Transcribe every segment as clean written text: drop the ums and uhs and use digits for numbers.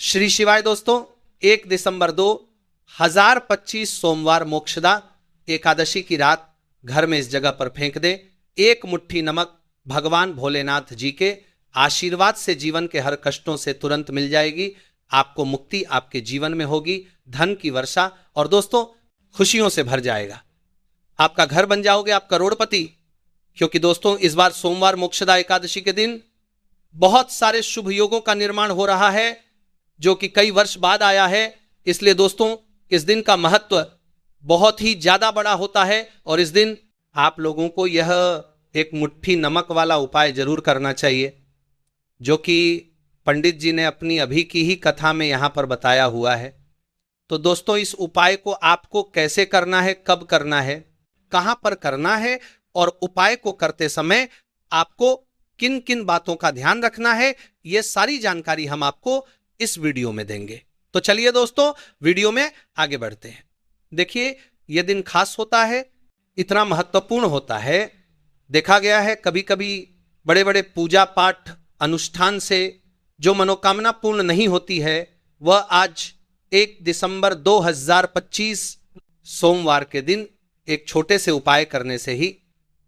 श्री शिवाय दोस्तों, 1 दिसंबर 2025 सोमवार मोक्षदा एकादशी की रात घर में इस जगह पर फेंक दे। एक मुट्ठी नमक भगवान भोलेनाथ जी के आशीर्वाद से जीवन के हर कष्टों से तुरंत मिल जाएगी। आपको मुक्ति आपके जीवन में होगी, धन की वर्षा और दोस्तों खुशियों से भर जाएगा। आपका घर बन जाओगे आप करोड़पति। क्योंकि दोस्तों इस बार सोमवार मोक्षदा एकादशी के दिन बहुत सारे शुभ योगों का निर्माण हो रहा है जो कि कई वर्ष बाद आया है। इसलिए दोस्तों इस दिन का महत्व बहुत ही ज्यादा बड़ा होता है और इस दिन आप लोगों को यह एक मुट्ठी नमक वाला उपाय जरूर करना चाहिए जो कि पंडित जी ने अपनी अभी की ही कथा में यहां पर बताया हुआ है। तो दोस्तों इस उपाय को आपको कैसे करना है, कब करना है, कहां पर करना है और उपाय को करते समय आपको किन किन बातों का ध्यान रखना है, यह सारी जानकारी हम आपको इस वीडियो में देंगे। तो चलिए दोस्तों वीडियो में आगे बढ़ते हैं। देखिए यह दिन खास होता है, इतना महत्वपूर्ण होता है। देखा गया है कभी कभी बड़े बड़े पूजा पाठ अनुष्ठान से जो मनोकामना पूर्ण नहीं होती है वह आज 1 दिसंबर 2025 सोमवार के दिन एक छोटे से उपाय करने से ही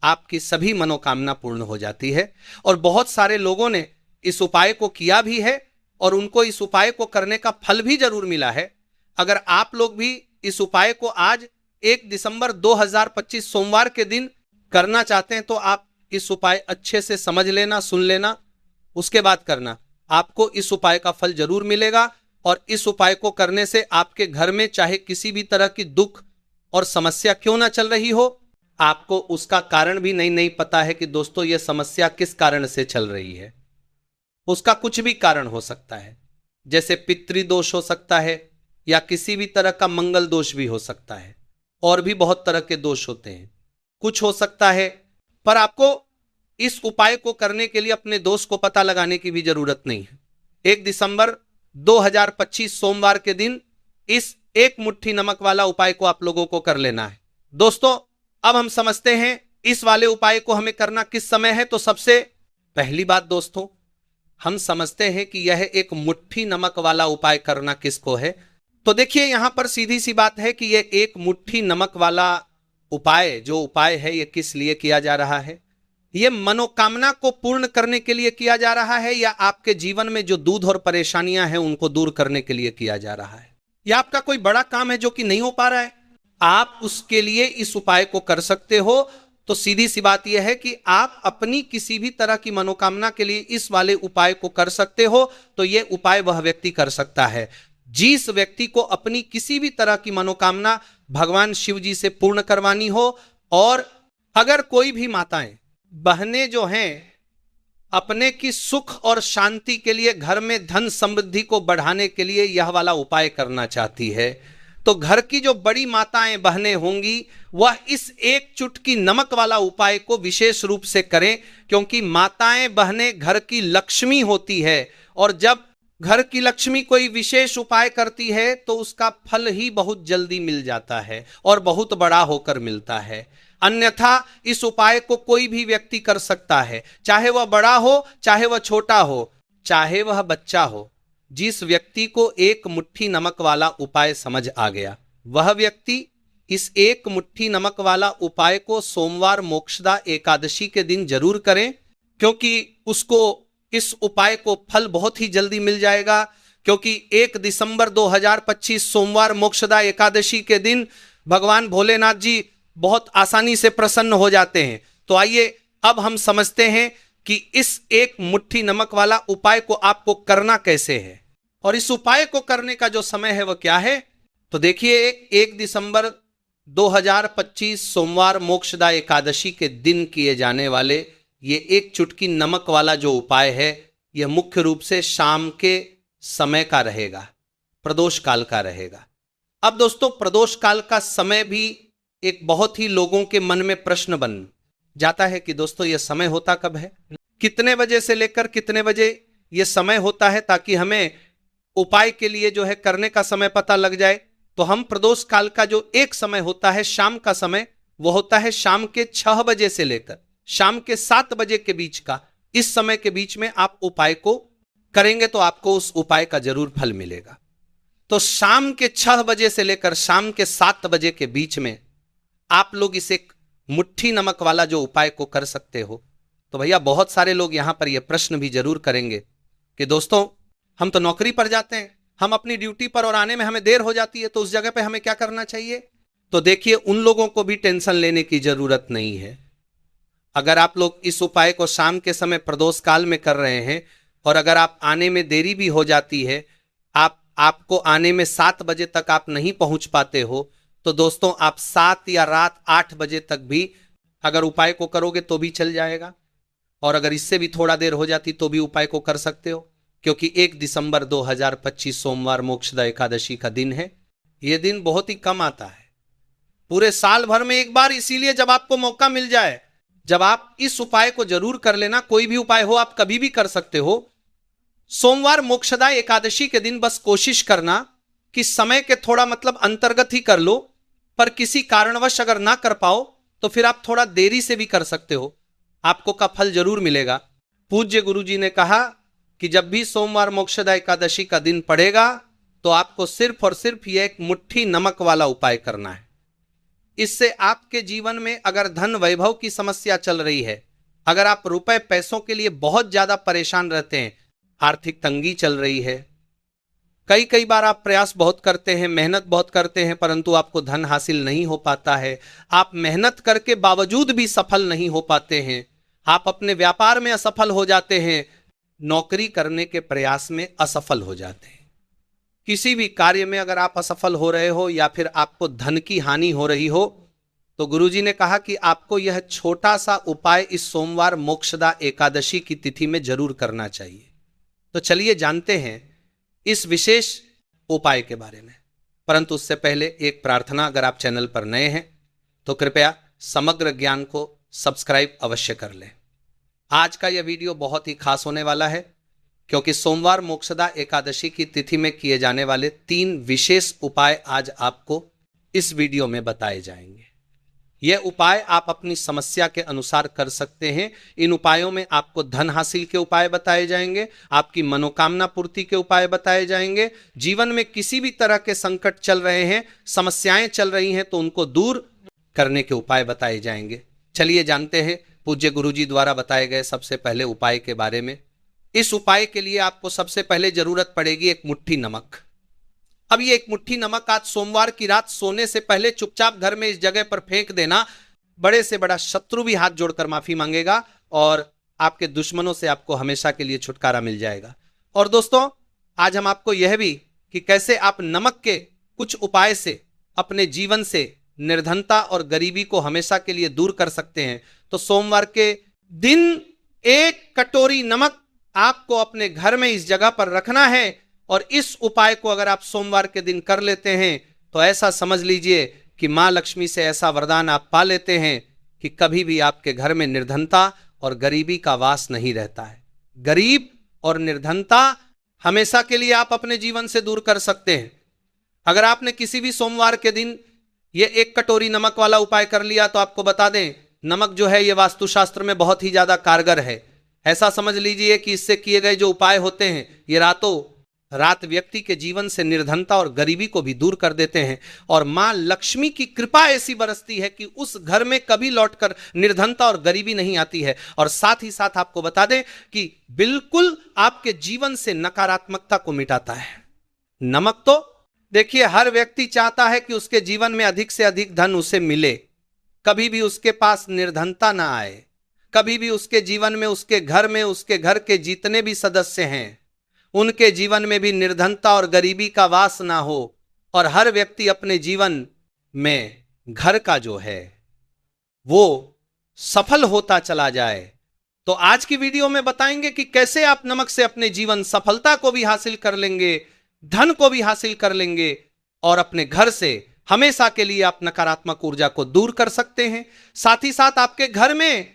आपकी सभी मनोकामना पूर्ण हो जाती है। और बहुत सारे लोगों ने इस उपाय को किया भी है और उनको इस उपाय को करने का फल भी जरूर मिला है। अगर आप लोग भी इस उपाय को आज 1 दिसंबर 2025 सोमवार के दिन करना चाहते हैं तो आप इस उपाय अच्छे से समझ लेना, सुन लेना, उसके बाद करना। आपको इस उपाय का फल जरूर मिलेगा और इस उपाय को करने से आपके घर में चाहे किसी भी तरह की दुख और समस्या क्यों ना चल रही हो, आपको उसका कारण भी नहीं पता है कि दोस्तों यह समस्या किस कारण से चल रही है। उसका कुछ भी कारण हो सकता है, जैसे पितृदोष हो सकता है या किसी भी तरह का मंगल दोष भी हो सकता है और भी बहुत तरह के दोष होते हैं, कुछ हो सकता है। पर आपको इस उपाय को करने के लिए अपने दोष को पता लगाने की भी जरूरत नहीं है। 1 दिसंबर 2025 सोमवार के दिन इस एक मुट्ठी नमक वाला उपाय को आप लोगों को कर लेना है। दोस्तों अब हम समझते हैं इस वाले उपाय को हमें करना किस समय है। तो सबसे पहली बात दोस्तों हम समझते हैं कि यह एक मुट्ठी नमक वाला उपाय करना किसको है। तो देखिए यहां पर सीधी सी बात है कि यह एक मुट्ठी नमक वाला उपाय जो उपाय है यह किस लिए किया जा रहा है। यह मनोकामना को पूर्ण करने के लिए किया जा रहा है या आपके जीवन में जो दूध और परेशानियां हैं उनको दूर करने के लिए किया जा रहा है, या आपका कोई बड़ा काम है जो कि नहीं हो पा रहा है, आप उसके लिए इस उपाय को कर सकते हो। तो सीधी सी बात यह है कि आप अपनी किसी भी तरह की मनोकामना के लिए इस वाले उपाय को कर सकते हो। तो यह उपाय वह व्यक्ति कर सकता है जिस व्यक्ति को अपनी किसी भी तरह की मनोकामना भगवान शिव जी से पूर्ण करवानी हो। और अगर कोई भी माताएं बहनें जो हैं अपने की सुख और शांति के लिए, घर में धन समृद्धि को बढ़ाने के लिए यह वाला उपाय करना चाहती है, तो घर की जो बड़ी माताएं बहनें होंगी वह इस एक चुटकी नमक वाला उपाय को विशेष रूप से करें। क्योंकि माताएं बहनें घर की लक्ष्मी होती है और जब घर की लक्ष्मी कोई विशेष उपाय करती है तो उसका फल ही बहुत जल्दी मिल जाता है और बहुत बड़ा होकर मिलता है। अन्यथा इस उपाय को कोई भी व्यक्ति कर सकता है, चाहे वह बड़ा हो, चाहे वह छोटा हो, चाहे वह बच्चा हो। जिस व्यक्ति को एक मुट्ठी नमक वाला उपाय समझ आ गया वह व्यक्ति इस एक मुट्ठी नमक वाला उपाय को सोमवार मोक्षदा एकादशी के दिन जरूर करें, क्योंकि उसको इस उपाय को फल बहुत ही जल्दी मिल जाएगा। क्योंकि 1 दिसंबर 2025 सोमवार मोक्षदा एकादशी के दिन भगवान भोलेनाथ जी बहुत आसानी से प्रसन्न हो जाते हैं। तो आइए अब हम समझते हैं कि इस एक मुट्ठी नमक वाला उपाय को आपको करना कैसे है और इस उपाय को करने का जो समय है वह क्या है। तो देखिए 1 दिसंबर 2025 सोमवार मोक्षदा एकादशी के दिन किए जाने वाले ये एक चुटकी नमक वाला जो उपाय है यह मुख्य रूप से शाम के समय का रहेगा, प्रदोष काल का रहेगा। अब दोस्तों प्रदोष काल का समय भी एक बहुत ही लोगों के मन में प्रश्न बन जाता है कि दोस्तों यह समय होता कब है, कितने बजे से लेकर कितने बजे यह समय होता है, ताकि हमें उपाय के लिए जो है करने का समय पता लग जाए। तो हम प्रदोष काल का जो एक समय होता है शाम का समय, वो होता है शाम के 6 बजे से लेकर शाम के 7 बजे के बीच का। इस समय के बीच में आप उपाय को करेंगे तो आपको उस उपाय का जरूर फल मिलेगा। तो शाम के 6 बजे से लेकर शाम के 7 बजे के बीच में आप लोग इस एक मुट्ठी नमक वाला जो उपाय को कर सकते हो। तो भैया बहुत सारे लोग यहां पर यह प्रश्न भी जरूर करेंगे कि दोस्तों हम तो नौकरी पर जाते हैं, हम अपनी ड्यूटी पर और आने में हमें देर हो जाती है, तो उस जगह पे हमें क्या करना चाहिए? तो देखिए, उन लोगों को भी टेंशन लेने की जरूरत नहीं है। अगर आप लोग इस उपाय को शाम के समय प्रदोष काल में कर रहे हैं और अगर आप आने में देरी भी हो जाती है, आपको आने में 7 बजे तक आप नहीं पहुंच पाते हो, तो दोस्तों आप 7 या रात 8 बजे तक भी अगर उपाय को करोगे तो भी चल जाएगा। और अगर इससे भी थोड़ा देर हो जाती तो भी उपाय को कर सकते हो, क्योंकि 1 दिसंबर 2025 सोमवार मोक्षदा एकादशी का दिन है। यह दिन बहुत ही कम आता है, पूरे साल भर में एक बार, इसीलिए जब आपको मौका मिल जाए, जब आप इस उपाय को जरूर कर लेना। कोई भी उपाय हो आप कभी भी कर सकते हो। सोमवार मोक्षदा एकादशी के दिन बस कोशिश करना कि समय के थोड़ा मतलब अंतर्गत ही कर लो, पर किसी कारणवश अगर ना कर पाओ तो फिर आप थोड़ा देरी से भी कर सकते हो, आपको का फल जरूर मिलेगा। पूज्य गुरुजी ने कहा कि जब भी सोमवार मोक्षदा एकादशी का दिन पड़ेगा तो आपको सिर्फ और सिर्फ यह एक मुट्ठी नमक वाला उपाय करना है। इससे आपके जीवन में अगर धन वैभव की समस्या चल रही है, अगर आप रुपए पैसों के लिए बहुत ज्यादा परेशान रहते हैं, आर्थिक तंगी चल रही है, कई बार आप प्रयास बहुत करते हैं, मेहनत बहुत करते हैं, परंतु आपको धन हासिल नहीं हो पाता है, आप मेहनत करके बावजूद भी सफल नहीं हो पाते हैं, आप अपने व्यापार में असफल हो जाते हैं, नौकरी करने के प्रयास में असफल हो जाते हैं, किसी भी कार्य में अगर आप असफल हो रहे हो या फिर आपको धन की हानि हो रही हो, तो गुरुजी ने कहा कि आपको यह छोटा सा उपाय इस सोमवार मोक्षदा एकादशी की तिथि में जरूर करना चाहिए। तो चलिए जानते हैं इस विशेष उपाय के बारे में, परंतु उससे पहले एक प्रार्थना, अगर आप चैनल पर नए हैं तो कृपया समग्र ज्ञान को सब्सक्राइब अवश्य कर लें। आज का यह वीडियो बहुत ही खास होने वाला है, क्योंकि सोमवार मोक्षदा एकादशी की तिथि में किए जाने वाले 3 विशेष उपाय आज आपको इस वीडियो में बताए जाएंगे। यह उपाय आप अपनी समस्या के अनुसार कर सकते हैं। इन उपायों में आपको धन हासिल के उपाय बताए जाएंगे, आपकी मनोकामना पूर्ति के उपाय बताए जाएंगे, जीवन में किसी भी तरह के संकट चल रहे हैं, समस्याएं चल रही हैं तो उनको दूर करने के उपाय बताए जाएंगे। चलिए जानते हैं पूज्य गुरुजी द्वारा बताए गए सबसे पहले उपाय के बारे में। इस उपाय के लिए आपको सबसे पहले जरूरत पड़ेगी एक मुट्ठी नमक। अब ये एक मुट्ठी नमक आज सोमवार की रात सोने से पहले चुपचाप घर में इस जगह पर फेंक देना। बड़े से बड़ा शत्रु भी हाथ जोड़कर माफी मांगेगा और आपके दुश्मनों से आपको हमेशा के लिए छुटकारा मिल जाएगा। और दोस्तों आज हम आपको यह भी कि कैसे आप नमक के कुछ उपाय से अपने जीवन से निर्धनता और गरीबी को हमेशा के लिए दूर कर सकते हैं। तो सोमवार के दिन 1 कटोरी नमक आपको अपने घर में इस जगह पर रखना है और इस उपाय को अगर आप सोमवार के दिन कर लेते हैं तो ऐसा समझ लीजिए कि मां लक्ष्मी से ऐसा वरदान आप पा लेते हैं कि कभी भी आपके घर में निर्धनता और गरीबी का वास नहीं रहता है। गरीब और निर्धनता हमेशा के लिए आप अपने जीवन से दूर कर सकते हैं। अगर आपने किसी भी सोमवार के दिन ये 1 कटोरी नमक वाला उपाय कर लिया तो आपको बता दें, नमक जो है ये वास्तुशास्त्र में बहुत ही ज्यादा कारगर है। ऐसा समझ लीजिए कि इससे किए गए जो उपाय होते हैं ये रातों रात व्यक्ति के जीवन से निर्धनता और गरीबी को भी दूर कर देते हैं और मां लक्ष्मी की कृपा ऐसी बरसती है कि उस घर में कभी लौटकर निर्धनता और गरीबी नहीं आती है। और साथ ही साथ आपको बता दें कि बिल्कुल आपके जीवन से नकारात्मकता को मिटाता है। नमक तो देखिए हर व्यक्ति चाहता है कि उसके जीवन में अधिक से अधिक धन उसे मिले, कभी भी उसके पास निर्धनता ना आए, कभी भी उसके जीवन में उसके घर के जितने भी सदस्य हैं उनके जीवन में भी निर्धनता और गरीबी का वास ना हो और हर व्यक्ति अपने जीवन में घर का जो है वो सफल होता चला जाए। तो आज की वीडियो में बताएंगे कि कैसे आप नमक से अपने जीवन सफलता को भी हासिल कर लेंगे, धन को भी हासिल कर लेंगे और अपने घर से हमेशा के लिए आप नकारात्मक ऊर्जा को दूर कर सकते हैं। साथ ही साथ आपके घर में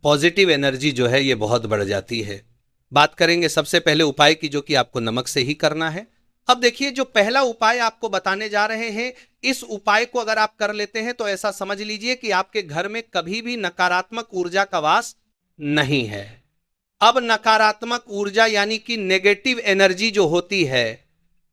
पॉजिटिव एनर्जी जो है ये बहुत बढ़ जाती है। बात करेंगे सबसे पहले उपाय की, जो कि आपको नमक से ही करना है। अब देखिए जो पहला उपाय आपको बताने जा रहे हैं, इस उपाय को अगर आप कर लेते हैं तो ऐसा समझ लीजिए कि आपके घर में कभी भी नकारात्मक ऊर्जा का वास नहीं है। अब नकारात्मक ऊर्जा यानी कि नेगेटिव एनर्जी जो होती है,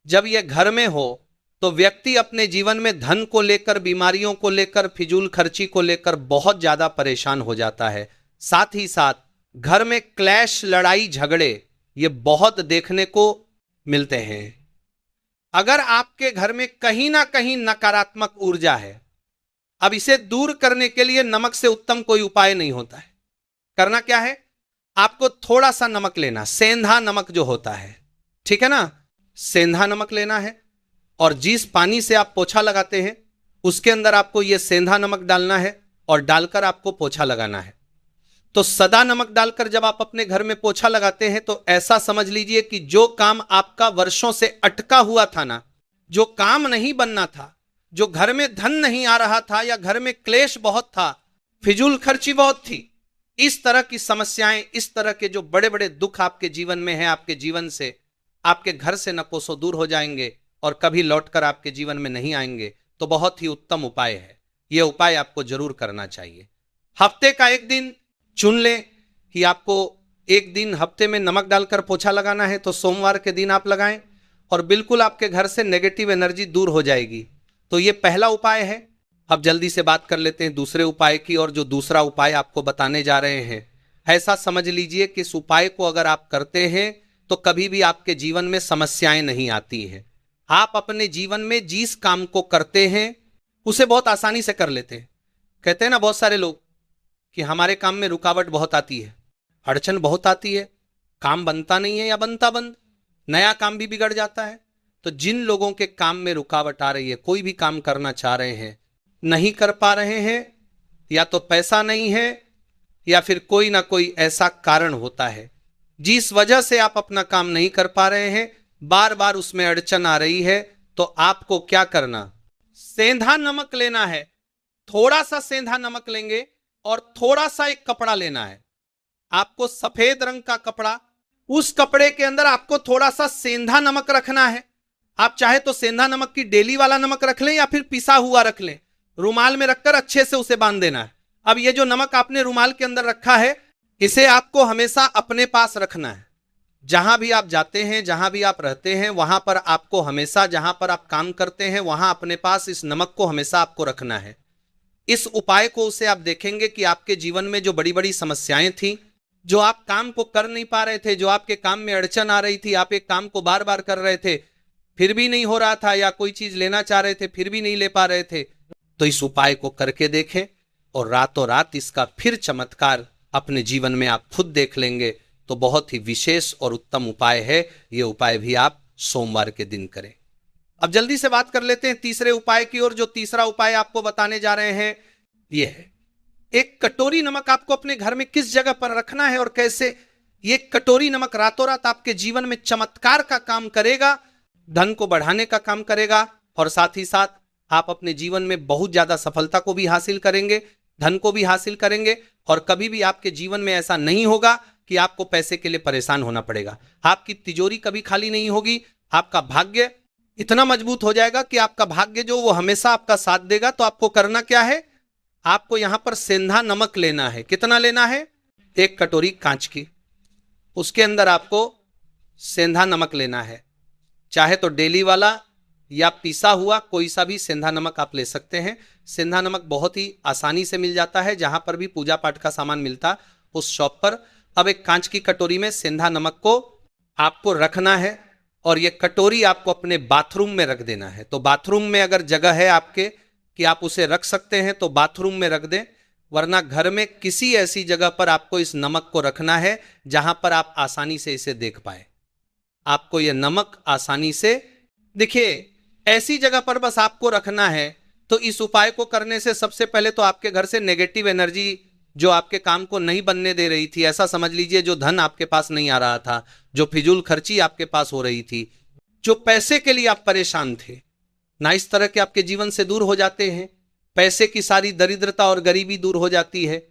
जब यह घर में हो तो व्यक्ति अपने जीवन में धन को लेकर, बीमारियों को लेकर, फिजूल खर्ची को लेकर बहुत ज्यादा परेशान हो जाता है। साथ ही साथ घर में क्लैश, लड़ाई झगड़े ये बहुत देखने को मिलते हैं। अगर आपके घर में कहीं ना कहीं नकारात्मक ऊर्जा है, अब इसे दूर करने के लिए नमक से उत्तम कोई उपाय नहीं होता है। करना क्या है, आपको थोड़ा सा नमक लेना, सेंधा नमक जो होता है, ठीक है ना, सेंधा नमक लेना है और जिस पानी से आप पोछा लगाते हैं उसके अंदर आपको यह सेंधा नमक डालना है और डालकर आपको पोछा लगाना है। तो सदा नमक डालकर जब आप अपने घर में पोछा लगाते हैं तो ऐसा समझ लीजिए कि जो काम आपका वर्षों से अटका हुआ था ना, जो काम नहीं बनना था, जो घर में धन नहीं आ रहा था या घर में क्लेश बहुत था, फिजूल खर्ची बहुत थी, इस तरह की समस्याएं, इस तरह के जो बड़े बड़े दुख आपके जीवन में हैं, आपके जीवन से, आपके घर से न कोसों दूर हो जाएंगे और कभी लौटकर आपके जीवन में नहीं आएंगे। तो बहुत ही उत्तम उपाय है, यह उपाय आपको जरूर करना चाहिए। हफ्ते का एक दिन चुन लें कि आपको एक दिन हफ्ते में नमक डालकर पोछा लगाना है, तो सोमवार के दिन आप लगाएं और बिल्कुल आपके घर से नेगेटिव एनर्जी दूर हो जाएगी। तो ये पहला उपाय है। अब जल्दी से बात कर लेते हैं दूसरे उपाय की। और जो दूसरा उपाय आपको बताने जा रहे हैं, ऐसा समझ लीजिए कि इस उपाय को अगर आप करते हैं तो कभी भी आपके जीवन में समस्याएं नहीं आती हैं। आप अपने जीवन में जिस काम को करते हैं उसे बहुत आसानी से कर लेते हैं। कहते हैं ना बहुत सारे लोग कि हमारे काम में रुकावट बहुत आती है, अड़चन बहुत आती है, काम बनता नहीं है या बनता बंद, नया काम भी बिगड़ जाता है। तो जिन लोगों के काम में रुकावट आ रही है, कोई भी काम करना चाह रहे हैं, नहीं कर पा रहे हैं, या तो पैसा नहीं है या फिर कोई ना कोई ऐसा कारण होता है जिस वजह से आप अपना काम नहीं कर पा रहे हैं, बार बार उसमें अड़चन आ रही है, तो आपको क्या करना, सेंधा नमक लेना है। थोड़ा सा सेंधा नमक लेंगे और थोड़ा सा एक कपड़ा लेना है। आपको सफेद रंग का कपड़ा, उस कपड़े के अंदर आपको थोड़ा सा सेंधा नमक रखना है। आप चाहे तो सेंधा नमक की डेली वाला नमक रख लें या फिर पिसा हुआ रख लें। रुमाल में रखकर अच्छे से उसे बांध देना है। अब ये जो नमक आपने रुमाल के अंदर रखा है, इसे आपको हमेशा अपने पास रखना है। जहां भी आप जाते हैं, जहां भी आप रहते हैं, वहां पर आपको हमेशा, जहां पर आप काम करते हैं, वहां अपने पास इस नमक को हमेशा आपको रखना है। इस उपाय को उसे आप देखेंगे कि आपके जीवन में जो बड़ी बड़ी समस्याएं थी, जो आप काम को कर नहीं पा रहे थे, जो आपके काम में अड़चन आ रही थी, आप एक काम को बार बार कर रहे थे फिर भी नहीं हो रहा था, या कोई चीज लेना चाह रहे थे फिर भी नहीं ले पा रहे थे, तो इस उपाय को करके देखें और रातों रात इसका फिर चमत्कार अपने जीवन में आप खुद देख लेंगे। तो बहुत ही विशेष और उत्तम उपाय है। ये उपाय भी आप सोमवार के दिन करें। अब जल्दी से बात कर लेते हैं तीसरे उपाय की ओर। जो तीसरा उपाय आपको बताने जा रहे हैं ये है, एक कटोरी नमक आपको अपने घर में किस जगह पर रखना है और कैसे। ये कटोरी नमक रातों रात आपके जीवन में चमत्कार का काम करेगा, धन को बढ़ाने का काम करेगा और साथ ही साथ आप अपने जीवन में बहुत ज्यादा सफलता को भी हासिल करेंगे, धन को भी हासिल करेंगे और कभी भी आपके जीवन में ऐसा नहीं होगा कि आपको पैसे के लिए परेशान होना पड़ेगा। आपकी तिजोरी कभी खाली नहीं होगी। आपका भाग्य इतना मजबूत हो जाएगा कि आपका भाग्य जो वो हमेशा आपका साथ देगा। तो आपको करना क्या है, आपको यहां पर सेंधा नमक लेना है। कितना लेना है, एक कटोरी कांच की, उसके अंदर आपको सेंधा नमक लेना है। चाहे तो डेली वाला या पिसा हुआ कोई सा भी सेंधा नमक आप ले सकते हैं। सेंधा नमक बहुत ही आसानी से मिल जाता है, जहां पर भी पूजा पाठ का सामान मिलता उस शॉप पर। अब एक कांच की कटोरी में सेंधा नमक को आपको रखना है और ये कटोरी आपको अपने बाथरूम में रख देना है। तो बाथरूम में अगर जगह है आपके कि आप उसे रख सकते हैं तो बाथरूम में रख दें, वरना घर में किसी ऐसी जगह पर आपको इस नमक को रखना है जहां पर आप आसानी से इसे देख पाए। आपको यह नमक आसानी से दिखे, ऐसी जगह पर बस आपको रखना है। तो इस उपाय को करने से सबसे पहले तो आपके घर से नेगेटिव एनर्जी जो आपके काम को नहीं बनने दे रही थी, ऐसा समझ लीजिए जो धन आपके पास नहीं आ रहा था, जो फिजूल खर्ची आपके पास हो रही थी, जो पैसे के लिए आप परेशान थे ना, इस तरह के आपके जीवन से दूर हो जाते हैं। पैसे की सारी दरिद्रता और गरीबी दूर हो जाती है।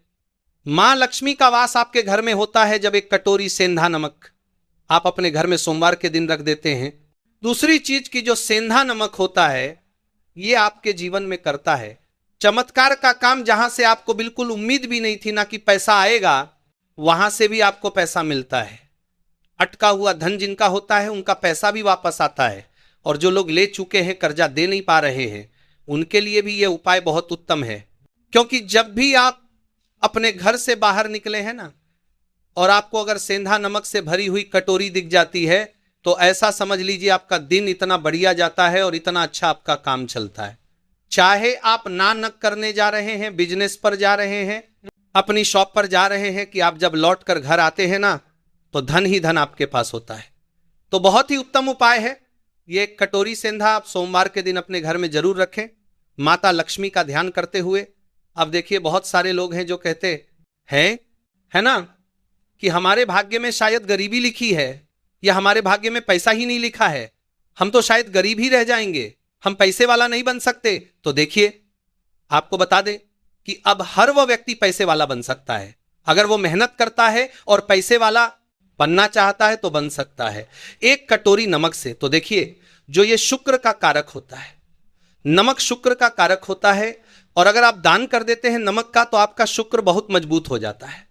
मां लक्ष्मी का वास आपके घर में होता है जब एक कटोरी सेंधा नमक आप अपने घर में सोमवार के दिन रख देते हैं। दूसरी चीज की जो सेंधा नमक होता है ये आपके जीवन में करता है चमत्कार का काम, जहां से आपको बिल्कुल उम्मीद भी नहीं थी ना कि पैसा आएगा, वहां से भी आपको पैसा मिलता है। अटका हुआ धन जिनका होता है उनका पैसा भी वापस आता है, और जो लोग ले चुके हैं, कर्जा दे नहीं पा रहे हैं, उनके लिए भी यह उपाय बहुत उत्तम है। क्योंकि जब भी आप अपने घर से बाहर निकले हैं ना, और आपको अगर सेंधा नमक से भरी हुई कटोरी दिख जाती है, तो ऐसा समझ लीजिए आपका दिन इतना बढ़िया जाता है और इतना अच्छा आपका काम चलता है। चाहे आप नानक करने जा रहे हैं, बिजनेस पर जा रहे हैं, अपनी शॉप पर जा रहे हैं, कि आप जब लौट कर घर आते हैं ना, तो धन ही धन आपके पास होता है। तो बहुत ही उत्तम उपाय है ये कटोरी सेंधा। आप सोमवार के दिन अपने घर में जरूर रखें, माता लक्ष्मी का ध्यान करते हुए। अब देखिए, बहुत सारे लोग हैं जो कहते हैं, है ना, कि हमारे भाग्य में शायद गरीबी लिखी है, या हमारे भाग्य में पैसा ही नहीं लिखा है, हम तो शायद गरीब ही रह जाएंगे, हम पैसे वाला नहीं बन सकते। तो देखिए, आपको बता दें कि अब हर वह व्यक्ति पैसे वाला बन सकता है। अगर वो मेहनत करता है और पैसे वाला बनना चाहता है तो बन सकता है, एक कटोरी नमक से। तो देखिए, जो ये शुक्र का कारक होता है, नमक शुक्र का कारक होता है, और अगर आप दान कर देते हैं नमक का, तो आपका शुक्र बहुत मजबूत हो जाता है।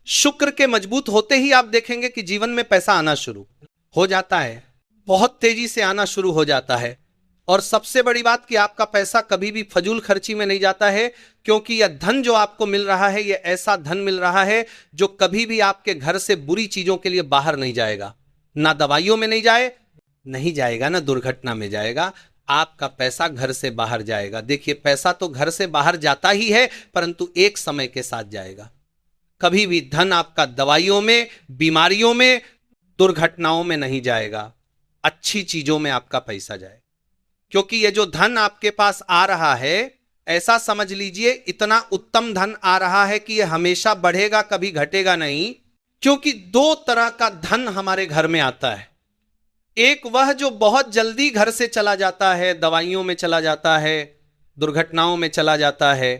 शुक्र के मजबूत होते ही आप देखेंगे कि जीवन में पैसा आना शुरू हो जाता है, बहुत तेजी से आना शुरू हो जाता है। और सबसे बड़ी बात कि आपका पैसा कभी भी फजूल खर्ची में नहीं जाता है, क्योंकि यह धन जो आपको मिल रहा है, यह ऐसा धन मिल रहा है जो कभी भी आपके घर से बुरी चीजों के लिए बाहर नहीं जाएगा। ना दवाइयों में नहीं जाएगा, ना दुर्घटना में जाएगा। आपका पैसा घर से बाहर जाएगा। देखिए, पैसा तो घर से बाहर जाता ही है, परंतु एक समय के साथ जाएगा। कभी भी धन आपका दवाइयों में, बीमारियों में, दुर्घटनाओं में नहीं जाएगा। अच्छी चीजों में आपका पैसा जाए, क्योंकि ये जो धन आपके पास आ रहा है, ऐसा समझ लीजिए इतना उत्तम धन आ रहा है कि ये हमेशा बढ़ेगा, कभी घटेगा नहीं। क्योंकि दो तरह का धन हमारे घर में आता है। एक वह जो बहुत जल्दी घर से चला जाता है, दवाइयों में चला जाता है, दुर्घटनाओं में चला जाता है,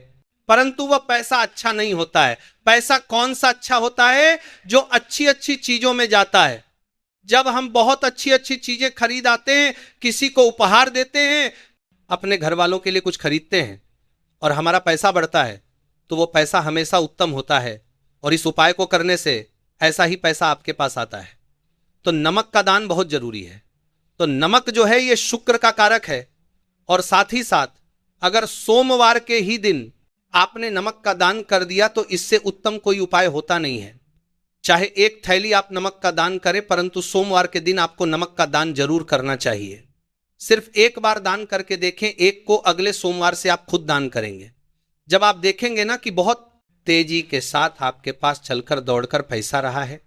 परंतु वह पैसा अच्छा नहीं होता है। पैसा कौन सा अच्छा होता है? जो अच्छी अच्छी चीजों में जाता है। जब हम बहुत अच्छी अच्छी चीजें खरीद आते हैं, किसी को उपहार देते हैं, अपने घर वालों के लिए कुछ खरीदते हैं, और हमारा पैसा बढ़ता है, तो वो पैसा हमेशा उत्तम होता है। और इस उपाय को करने से ऐसा ही पैसा आपके पास आता है। तो नमक का दान बहुत जरूरी है। तो नमक जो है ये शुक्र का कारक है, और साथ ही साथ अगर सोमवार के ही दिन आपने नमक का दान कर दिया, तो इससे उत्तम कोई उपाय होता नहीं है। चाहे एक थैली आप नमक का दान करें, परंतु सोमवार के दिन आपको नमक का दान जरूर करना चाहिए। सिर्फ एक बार दान करके देखें, एक को अगले सोमवार से आप खुद दान करेंगे। जब आप देखेंगे ना कि बहुत तेजी के साथ आपके पास चलकर दौड़कर पैसा रहा है,